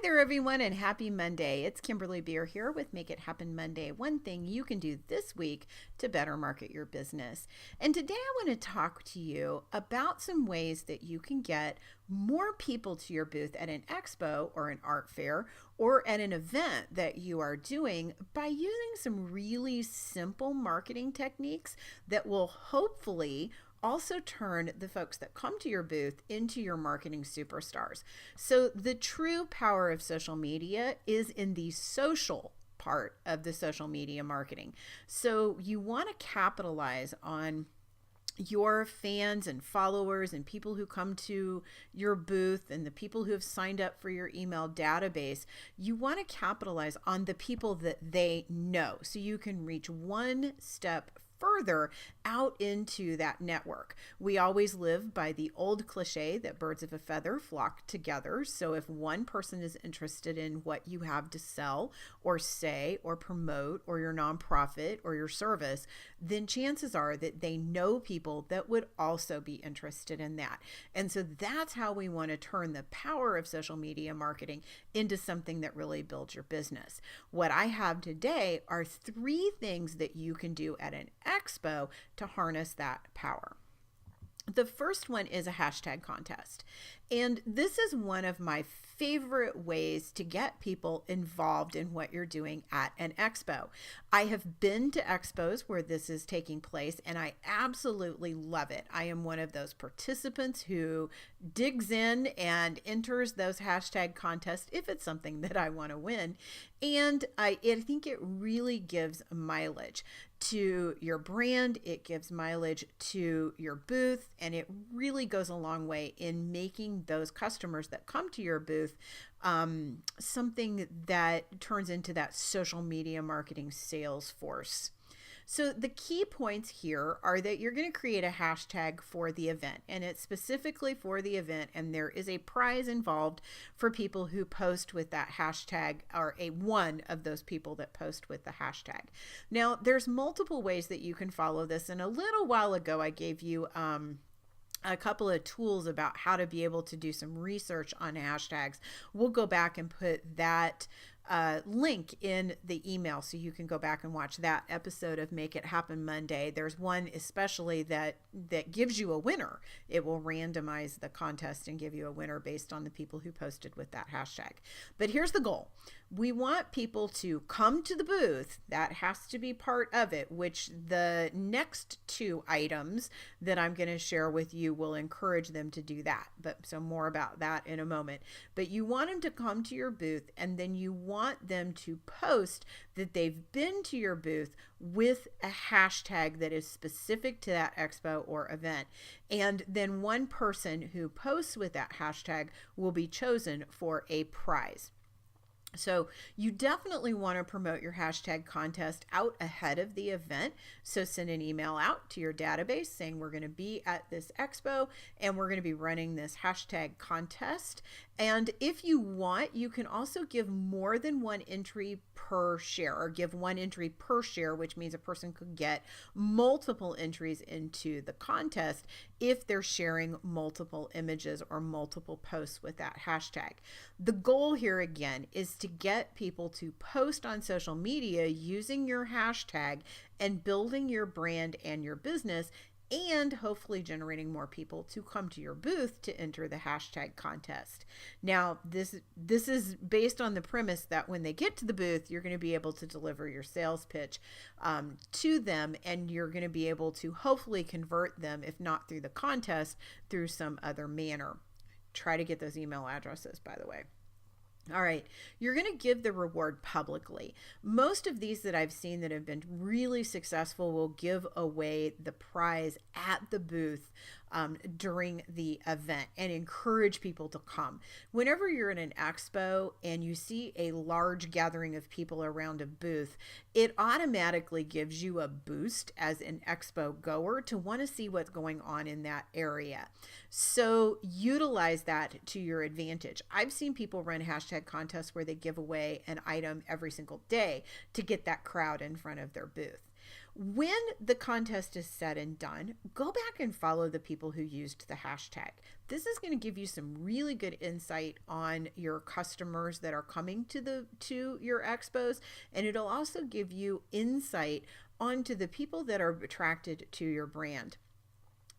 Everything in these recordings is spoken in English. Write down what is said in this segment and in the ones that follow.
there, everyone, and happy Monday. It's Kimberly Beer here with Make It Happen Monday. One thing you can do this week to better market your business. And today I want to talk to you about some ways that you can get more people to your booth at an expo or an art fair or at an event that you are doing by using some really simple marketing techniques that will hopefully also turn the folks that come to your booth into your marketing superstars. So the true power of social media is in the social part of the social media marketing. So you want to capitalize on your fans and followers and people who come to your booth and the people who have signed up for your email database. You want to capitalize on the people that they know so you can reach one step further out into that network. We always live by the old cliche that birds of a feather flock together. So if one person is interested in what you have to sell or say or promote or your nonprofit or your service, then chances are that they know people that would also be interested in that. And so that's how we want to turn the power of social media marketing into something that really builds your business. What I have today are 3 things that you can do at an expo to harness that power. The first one is a hashtag contest. And this is one of my favorite ways to get people involved in what you're doing at an expo. I have been to expos where this is taking place and I absolutely love it. I am one of those participants who digs in and enters those hashtag contests if it's something that I want to win. And I think it really gives mileage to your brand, it gives mileage to your booth, and it really goes a long way in making those customers that come to your booth something that turns into that social media marketing sales force. So the key points here are that you're going to create a hashtag for the event, and it's specifically for the event, and there is a prize involved for people who post with that hashtag, or one of those people that post with the hashtag. Now, there's multiple ways that you can follow this, and a little while ago I gave you a couple of tools about how to be able to do some research on hashtags. We'll go back and put that link in the email so you can go back and watch that episode of Make It Happen Monday. There's one especially that gives you a winner. It will randomize the contest and give you a winner based on the people who posted with that hashtag. But here's the goal. We want people to come to the booth. That has to be part of it, which the next 2 items that I'm going to share with you will encourage them to do that. But so more about that in a moment. But you want them to come to your booth, and then you want them to post that they've been to your booth with a hashtag that is specific to that expo or event. And then one person who posts with that hashtag will be chosen for a prize. So you definitely want to promote your hashtag contest out ahead of the event. So send an email out to your database saying we're going to be at this expo and we're going to be running this hashtag contest. And if you want, you can also give more than 1 entry per share, or give 1 entry per share, which means a person could get multiple entries into the contest if they're sharing multiple images or multiple posts with that hashtag. The goal here again is to get people to post on social media using your hashtag and building your brand and your business, and hopefully generating more people to come to your booth to enter the hashtag contest. Now, this is based on the premise that when they get to the booth, you're going to be able to deliver your sales pitch to them, and you're going to be able to hopefully convert them, if not through the contest, through some other manner. Try to get those email addresses, by the way. All right, you're going to give the reward publicly. Most of these that I've seen that have been really successful will give away the prize at the booth during the event and encourage people to come. Whenever you're in an expo and you see a large gathering of people around a booth, it automatically gives you a boost as an expo goer to want to see what's going on in that area. So utilize that to your advantage. I've seen people run hashtag contests where they give away an item every single day to get that crowd in front of their booth. When the contest is said and done, go back and follow the people who used the hashtag. This is going to give you some really good insight on your customers that are coming to your expos, and it'll also give you insight onto the people that are attracted to your brand.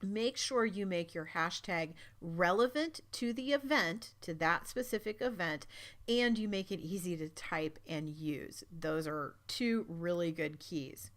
Make sure you make your hashtag relevant to the event, to that specific event, and you make it easy to type and use. Those are two really good keys.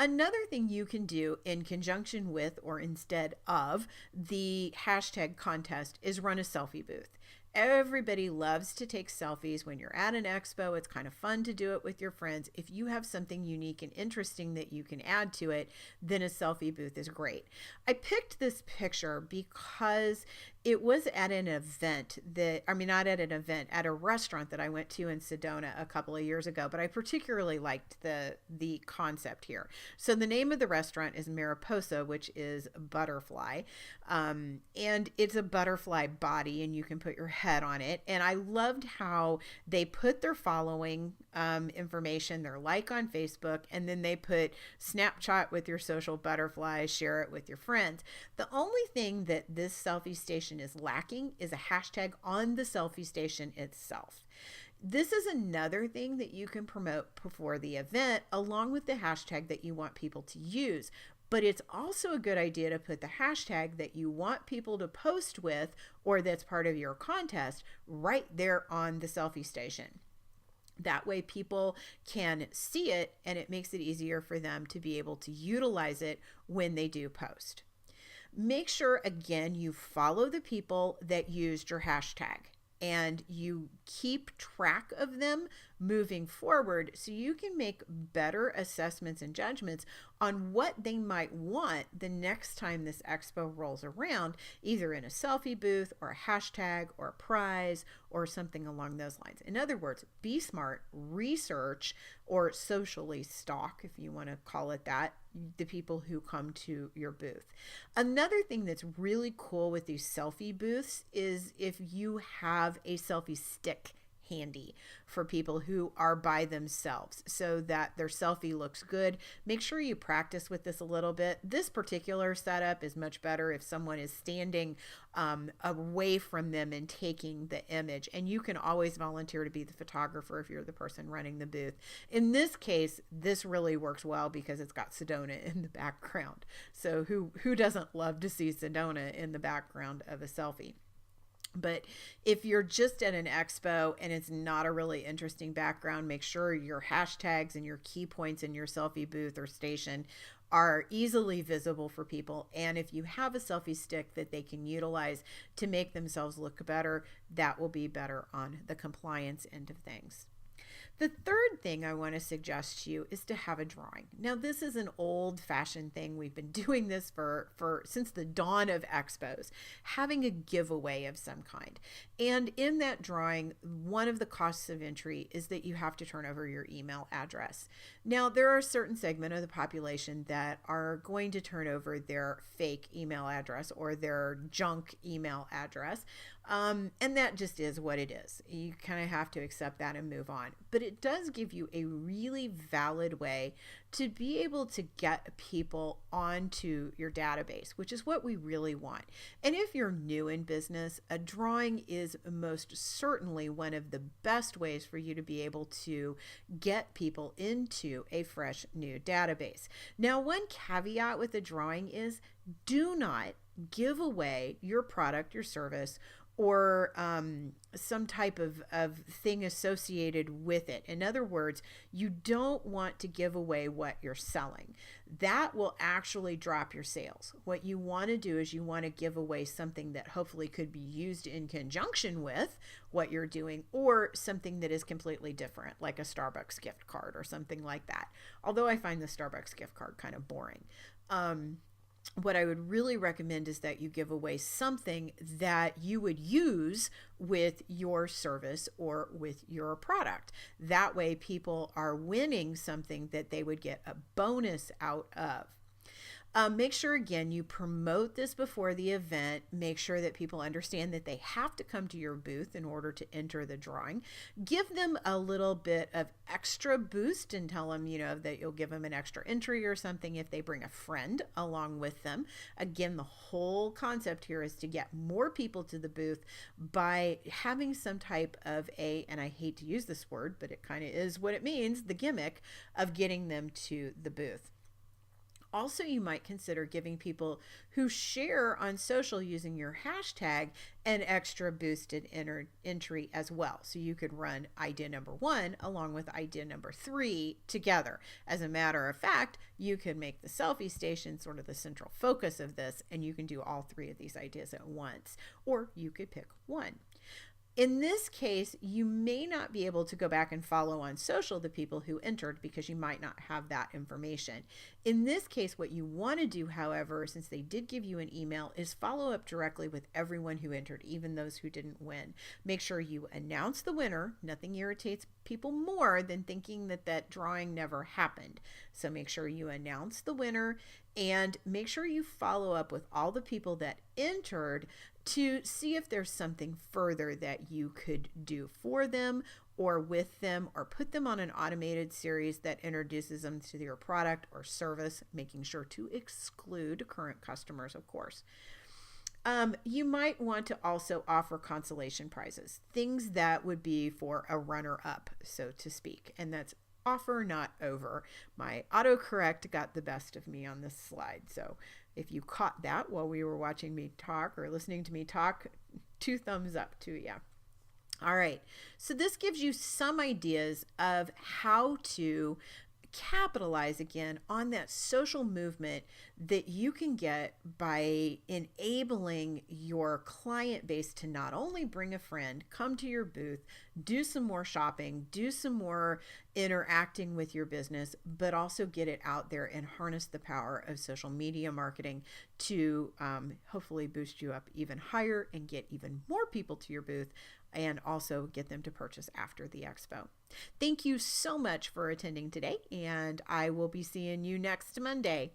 Another thing you can do in conjunction with or instead of the hashtag contest is run a selfie booth. Everybody loves to take selfies when you're at an expo. It's kind of fun to do it with your friends. If you have something unique and interesting that you can add to it, then a selfie booth is great. I picked this picture because it was at an event at a restaurant that I went to in Sedona a couple of years ago, but I particularly liked the concept here. So the name of the restaurant is Mariposa, which is butterfly, and it's a butterfly body, and you can put your head on it. And I loved how they put their following information, their like on Facebook, and then they put Snapchat with your social butterfly, share it with your friends. The only thing that this selfie station is lacking is a hashtag on the selfie station itself. This is another thing that you can promote before the event, along with the hashtag that you want people to use. But it's also a good idea to put the hashtag that you want people to post with, or that's part of your contest, right there on the selfie station. That way people can see it, and it makes it easier for them to be able to utilize it when they do post. Make sure, again, you follow the people that used your hashtag and you keep track of them moving forward so you can make better assessments and judgments on what they might want the next time this expo rolls around, either in a selfie booth or a hashtag or a prize or something along those lines. In other words, be smart, research, or socially stalk, if you want to call it that, the people who come to your booth. Another thing that's really cool with these selfie booths is if you have a selfie stick handy for people who are by themselves so that their selfie looks good. Make sure you practice with this a little bit. This particular setup is much better if someone is standing away from them and taking the image, and you can always volunteer to be the photographer if you're the person running the booth. In this case, this really works well because it's got Sedona in the background. So who doesn't love to see Sedona in the background of a selfie? But if you're just at an expo and it's not a really interesting background, make sure your hashtags and your key points in your selfie booth or station are easily visible for people. And if you have a selfie stick that they can utilize to make themselves look better, that will be better on the compliance end of things. The third thing I want to suggest to you is to have a drawing. Now, this is an old-fashioned thing. We've been doing this for since the dawn of expos, having a giveaway of some kind. And in that drawing, one of the costs of entry is that you have to turn over your email address. Now, there are a certain segment of the population that are going to turn over their fake email address or their junk email address. And that just is what it is. You kind of have to accept that and move on. But it does give you a really valid way to be able to get people onto your database, which is what we really want. And if you're new in business, a drawing is most certainly one of the best ways for you to be able to get people into a fresh new database. Now, one caveat with a drawing is do not give away your product, your service, or some type of thing associated with it. In other words, you don't want to give away what you're selling. That will actually drop your sales. What you want to do is you want to give away something that hopefully could be used in conjunction with what you're doing, or something that is completely different, like a Starbucks gift card or something like that. Although I find the Starbucks gift card kind of boring. What I would really recommend is that you give away something that you would use with your service or with your product. That way people are winning something that they would get a bonus out of. Make sure, again, you promote this before the event. Make sure that people understand that they have to come to your booth in order to enter the drawing. Give them a little bit of extra boost and tell them, that you'll give them an extra entry or something if they bring a friend along with them. Again, the whole concept here is to get more people to the booth by having some type of and I hate to use this word, but it kind of is what it means, the gimmick of getting them to the booth. Also, you might consider giving people who share on social using your hashtag an extra boosted entry as well. So you could run idea number 1 along with idea number 3 together. As a matter of fact, you could make the selfie station sort of the central focus of this, and you can do all 3 of these ideas at once, or you could pick one. In this case, you may not be able to go back and follow on social the people who entered because you might not have that information. In this case, what you want to do, however, since they did give you an email, is follow up directly with everyone who entered, even those who didn't win. Make sure you announce the winner. Nothing irritates people more than thinking that drawing never happened. So make sure you announce the winner and make sure you follow up with all the people that entered to see if there's something further that you could do for them or with them, or put them on an automated series that introduces them to your product or service, making sure to exclude current customers, of course. You might want to also offer consolation prizes, things that would be for a runner-up, so to speak, and that's offer, not over. My autocorrect got the best of me on this slide, so if you caught that while we were watching me talk or listening to me talk, 2 thumbs up to you. All right, so this gives you some ideas of how to capitalize again on that social movement that you can get by enabling your client base to not only bring a friend, come to your booth, do some more shopping, do some more interacting with your business, but also get it out there and harness the power of social media marketing to hopefully boost you up even higher and get even more people to your booth, and also get them to purchase after the expo. Thank you so much for attending today, and I will be seeing you next Monday.